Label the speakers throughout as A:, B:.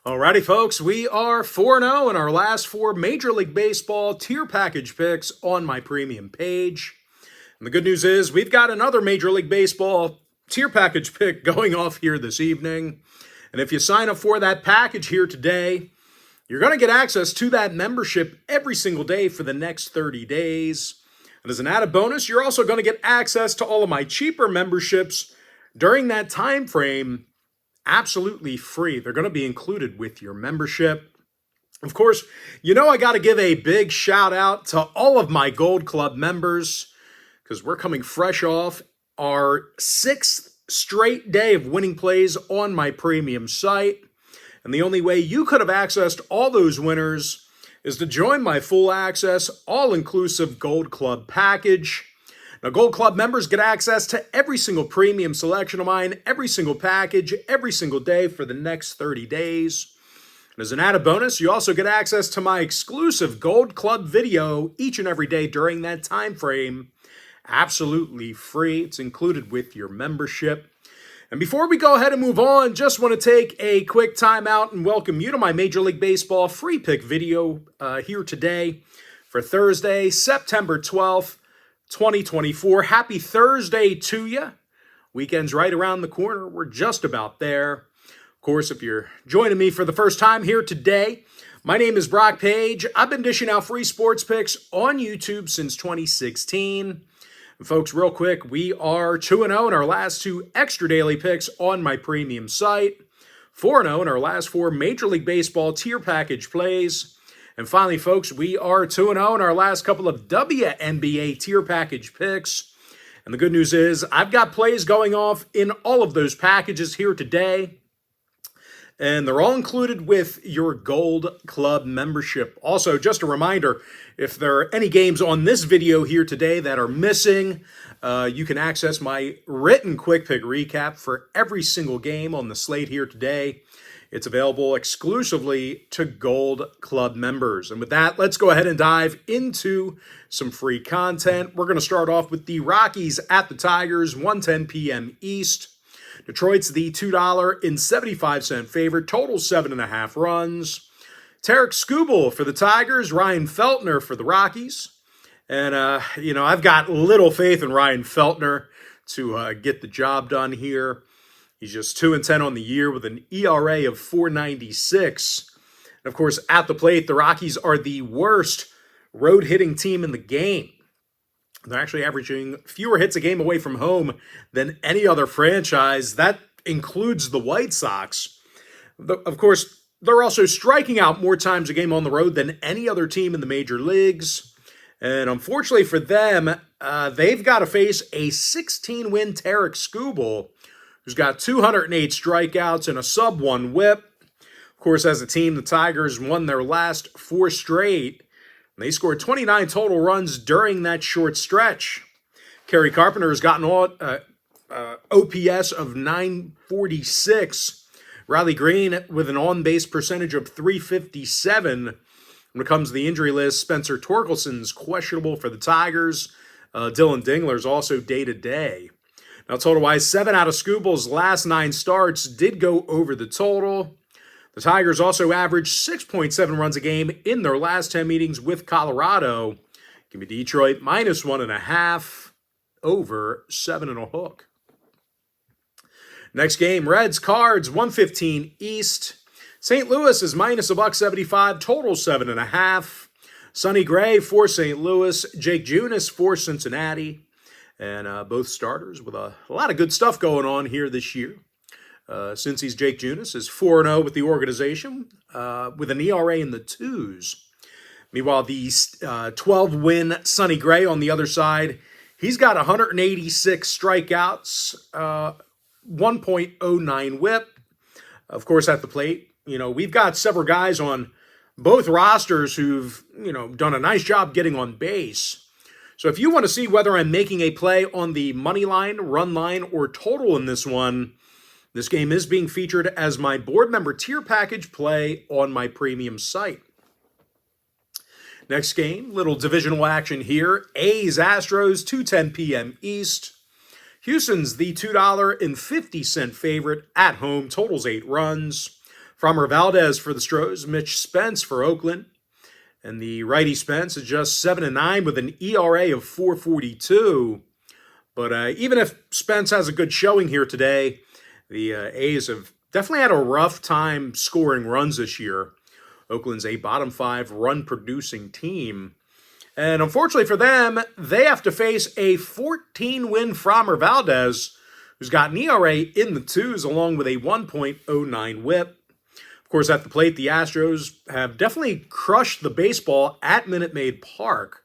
A: Alrighty, folks, we are 4-0 in our last four Major League Baseball tier package picks on my premium page. And the good news is we've got another Major League Baseball tier package pick going off here this evening. And if you sign up for that package here today, you're going to get access to that membership every single day for the next 30 days. And as an added bonus, you're also going to get access to all of my cheaper memberships during that time frame absolutely free. They're going to be included with your membership. Of course, you know I got to give a big shout out to all of my Gold Club members because we're coming fresh off our 6th straight day of winning plays on my premium site. And the only way you could have accessed all those winners is to join my full access, all-inclusive Gold Club package. Now, Gold Club members get access to every single premium selection of mine, every single package, every single day for the next 30 days. And as an added bonus, you also get access to my exclusive Gold Club video each and every day during that time frame. Absolutely free. It's included with your membership. And before we go ahead and move on, just want to take a quick time out and welcome you to my Major League Baseball free pick video here today for Thursday, September 12th. 2024. Happy Thursday to you. Weekend's right around the corner. We're just about there. Of course, if you're joining me for the first time here today, my name is Brock Page. I've been dishing out free sports picks on YouTube since 2016. And folks, real quick, we are 2-0 in our last two extra daily picks on my premium site, 4-0 in our last four Major League Baseball tier package plays. And finally, folks, we are 2-0 in our last couple of WNBA tier package picks. And the good news is I've got plays going off in all of those packages here today. And they're all included with your Gold Club membership. Also, just a reminder, if there are any games on this video here today that are missing, you can access my written quick pick recap for every single game on the slate here today. It's available exclusively to Gold Club members. And with that, let's go ahead and dive into some free content. We're going to start off with the Rockies at the Tigers, 1:10 p.m. East. Detroit's the $2.75 favorite, total 7.5 runs. Tarek Skubal for the Tigers, Ryan Feltner for the Rockies. And, I've got little faith in Ryan Feltner to get the job done here. He's just 2-10 on the year with an ERA of 4.96. And of course, at the plate, the Rockies are the worst road hitting team in the game. They're actually averaging fewer hits a game away from home than any other franchise. That includes the White Sox. Of course, they're also striking out more times a game on the road than any other team in the major leagues. And unfortunately for them, they've got to face a 16-win Tarek Skubal, who's got 208 strikeouts and a sub-1 whip. Of course, as a team, the Tigers won their last 4 straight. And they scored 29 total runs during that short stretch. Kerry Carpenter has gotten OPS of 946. Riley Green with an on-base percentage of 357. When it comes to the injury list, Spencer Torkelson's questionable for the Tigers. Dylan Dingler's also day-to-day. Now, total-wise, 7 out of Skubal's last 9 starts did go over the total. The Tigers also averaged 6.7 runs a game in their last 10 meetings with Colorado. Give me Detroit minus 1.5 over 7.5. Next game, Reds Cards 1:15 East. St. Louis is minus $1.75, total 7.5. Sonny Gray for St. Louis, Jake Junis for Cincinnati. And both starters with a lot of good stuff going on here this year. Since he's Jake Junis is 4-0 with the organization with an ERA in the 2s. Meanwhile, the 12-win Sonny Gray on the other side, he's got 186 strikeouts, 1.09 whip. Of course, at the plate, we've got several guys on both rosters who've, done a nice job getting on base. So if you want to see whether I'm making a play on the money line, run line, or total in this one, this game is being featured as my board member tier package play on my premium site. Next game, little divisional action here. A's Astros, 2:10 p.m. East. Houston's the $2.50 favorite at home, totals 8 runs. Framber Valdez for the Astros, Mitch Spence for Oakland. And the righty Spence is just 7-9 with an ERA of 4.42. But even if Spence has a good showing here today, the A's have definitely had a rough time scoring runs this year. Oakland's a bottom 5 run-producing team. And unfortunately for them, they have to face a 14-win Framber Valdez, who's got an ERA in the 2s along with a 1.09 whip. Of course, at the plate, the Astros have definitely crushed the baseball at Minute Maid Park.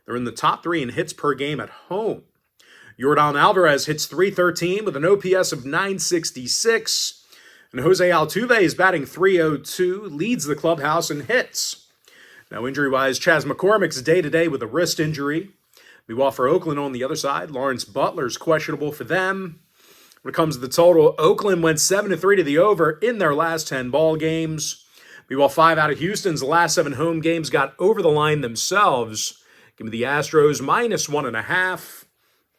A: They're in the top 3 in hits per game at home. Yordan Alvarez hits .313 with an OPS of .966. And Jose Altuve is batting .302, leads the clubhouse in hits. Now, injury-wise, Chas McCormick's day-to-day with a wrist injury. Meanwhile, for Oakland on the other side, Lawrence Butler's questionable for them. When it comes to the total, Oakland went 7-3 to the over in their last 10 ball games. Meanwhile, 5 out of Houston's last 7 home games got over the line themselves. Give me the Astros -1.5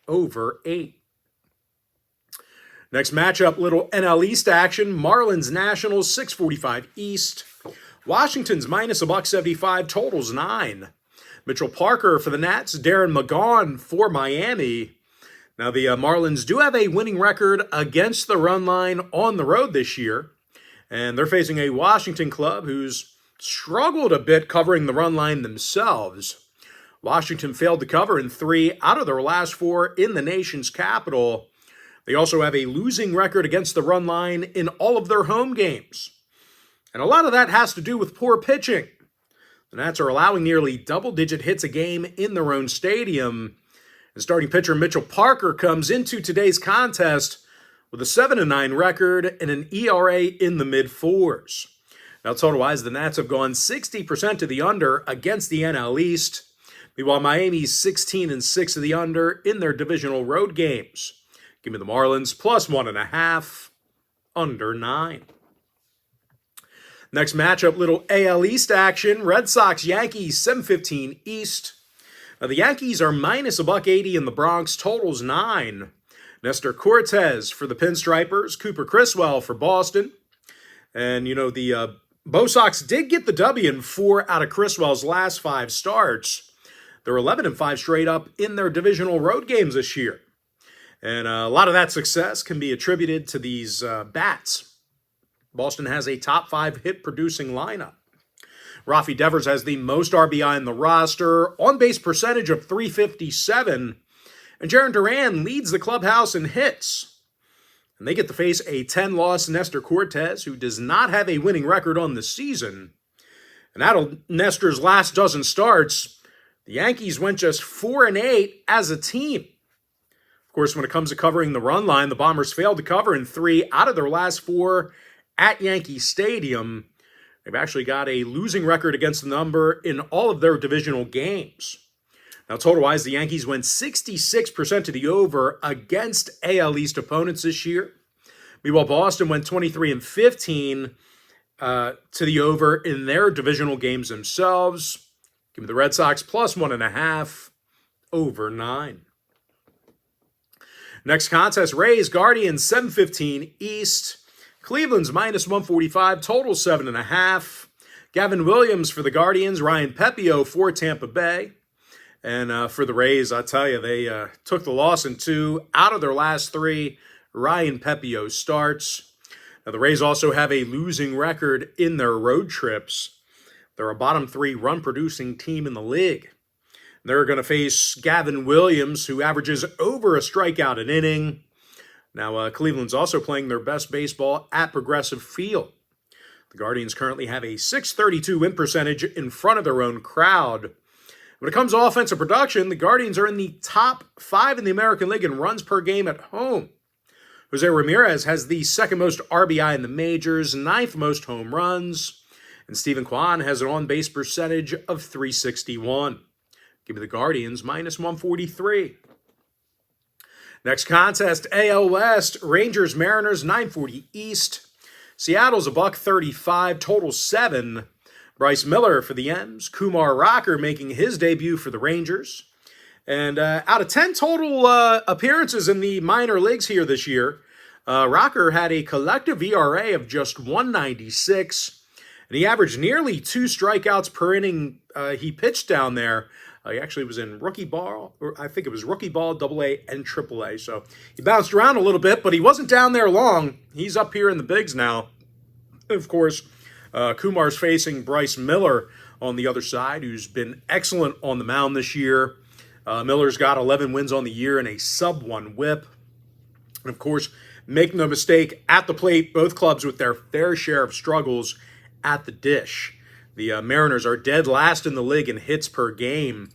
A: over 8. Next matchup, little NL East action. Marlins Nationals 645 East. Washington's -175, totals 9. Mitchell Parker for the Nats, Darren McGaughan for Miami. Now, the Marlins do have a winning record against the run line on the road this year, and they're facing a Washington club who's struggled a bit covering the run line themselves. Washington failed to cover in 3 out of their last 4 in the nation's capital. They also have a losing record against the run line in all of their home games. And a lot of that has to do with poor pitching. The Nats are allowing nearly double-digit hits a game in their own stadium. And starting pitcher Mitchell Parker comes into today's contest with a 7-9 record and an ERA in the mid-4s. Now, total-wise, the Nats have gone 60% to the under against the NL East. Meanwhile, Miami's 16-6 to the under in their divisional road games. Give me the Marlins +1.5, under 9. Next matchup, little AL East action. Red Sox Yankees 715 East. Now, the Yankees are -180 in the Bronx, totals 9. Nestor Cortez for the Pinstripers, Cooper Criswell for Boston. And, the Bo Sox did get the W in 4 out of Criswell's last 5 starts. They're 11-5 straight up in their divisional road games this year. And a lot of that success can be attributed to these bats. Boston has a top 5 hit-producing lineup. Rafi Devers has the most RBI in the roster, on-base percentage of .357, and Jarren Duran leads the clubhouse in hits. And they get to face a 10-loss Nestor Cortez, who does not have a winning record on the season. And out of Nestor's last dozen starts, the Yankees went just 4-8 as a team. Of course, when it comes to covering the run line, the Bombers failed to cover in 3 out of their last 4 at Yankee Stadium. They've actually got a losing record against the number in all of their divisional games. Now, total-wise, the Yankees went 66% to the over against AL East opponents this year. Meanwhile, Boston went 23-15 to the over in their divisional games themselves. Give me the Red Sox +1.5, over 9. Next contest, Rays Guardians 715 East. Cleveland's -145, total 7.5. Gavin Williams for the Guardians, Ryan Pepio for Tampa Bay. And for the Rays, I tell you, they took the loss in 2 out of their last 3 Ryan Pepio starts. Now, the Rays also have a losing record in their road trips. They're a bottom 3 run-producing team in the league. They're going to face Gavin Williams, who averages over a strikeout an inning. Now, Cleveland's also playing their best baseball at Progressive Field. The Guardians currently have a .632 win percentage in front of their own crowd. When it comes to offensive production, the Guardians are in the top 5 in the American League in runs per game at home. Jose Ramirez has the 2nd most RBI in the majors, 9th most home runs, and Steven Kwan has an on-base percentage of .361. Give me the Guardians -143. Next contest, AL West, Rangers Mariners 940 East. Seattle's $135, total 7. Bryce Miller for the M's. Kumar Rocker making his debut for the Rangers. And out of 10 total appearances in the minor leagues here this year, Rocker had a collective ERA of just 1.96, and he averaged nearly 2 strikeouts per inning he pitched down there. He actually was in rookie ball, or I think it was rookie ball, AA, and AAA. So he bounced around a little bit, but he wasn't down there long. He's up here in the bigs now. Of course, Kumar's facing Bryce Miller on the other side, who's been excellent on the mound this year. Miller's got 11 wins on the year and a sub-1 whip. And of course, make no mistake, at the plate, both clubs with their fair share of struggles at the dish. The Mariners are dead last in the league in hits per game.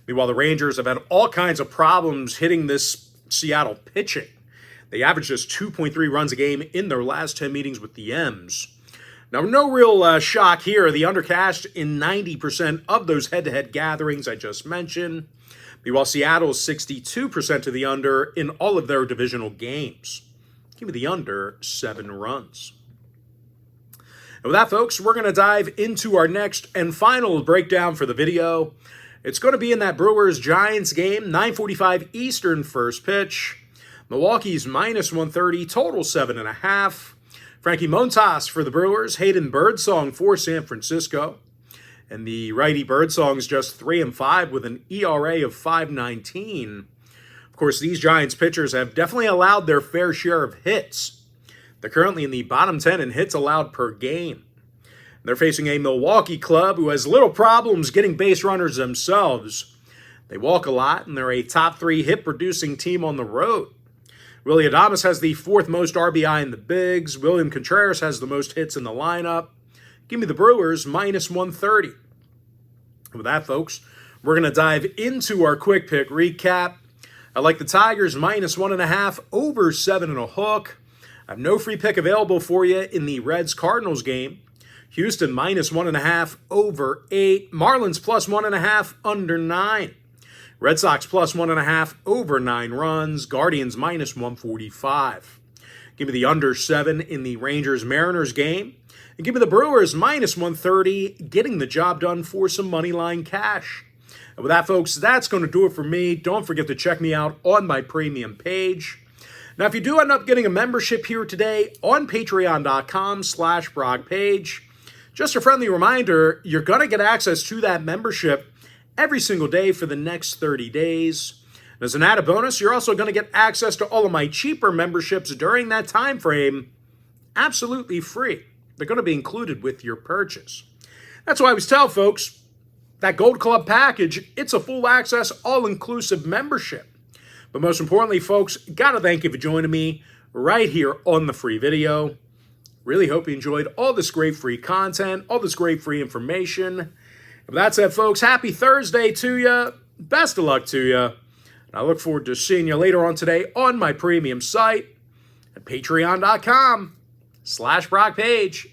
A: Meanwhile, the Rangers have had all kinds of problems hitting this Seattle pitching. They average just 2.3 runs a game in their last 10 meetings with the M's. Now, no real shock here. The under cashed in 90% of those head-to-head gatherings I just mentioned. Meanwhile, Seattle's 62% to the under in all of their divisional games. Give me the under 7 runs. And with that, folks, we're going to dive into our next and final breakdown for the video. It's going to be in that Brewers-Giants game, 9:45 Eastern first pitch. Milwaukee's -130, total 7.5. Frankie Montas for the Brewers, Hayden Birdsong for San Francisco. And the righty Birdsong's just 3-5 with an ERA of 5.19. Of course, these Giants pitchers have definitely allowed their fair share of hits. They're currently in the bottom 10 in hits allowed per game. They're facing a Milwaukee club who has little problems getting base runners themselves. They walk a lot, and they're a top 3 hit-producing team on the road. Willy Adames has the 4th most RBI in the bigs. William Contreras has the most hits in the lineup. Give me the Brewers, -130. With that, folks, we're going to dive into our quick pick recap. I like the Tigers, -1.5, over 7.5. I have no free pick available for you in the Reds-Cardinals game. Houston, -1.5, over 8. Marlins, +1.5, under 9. Red Sox, +1.5, over 9 runs. Guardians, -145. Give me the under 7 in the Rangers-Mariners game. And give me the Brewers, -130, getting the job done for some money line cash. And with that, folks, that's going to do it for me. Don't forget to check me out on my premium page. Now, if you do end up getting a membership here today on patreon.com/BrogPage, just a friendly reminder, you're going to get access to that membership every single day for the next 30 days. And as an added bonus, you're also going to get access to all of my cheaper memberships during that time frame, absolutely free. They're going to be included with your purchase. That's why I always tell folks, that Gold Club package, it's a full access, all-inclusive membership. But most importantly, folks, got to thank you for joining me right here on the free video. Really hope you enjoyed all this great free content, all this great free information. And with that said, folks, happy Thursday to you. Best of luck to you. And I look forward to seeing you later on today on my premium site at patreon.com/BrogPage.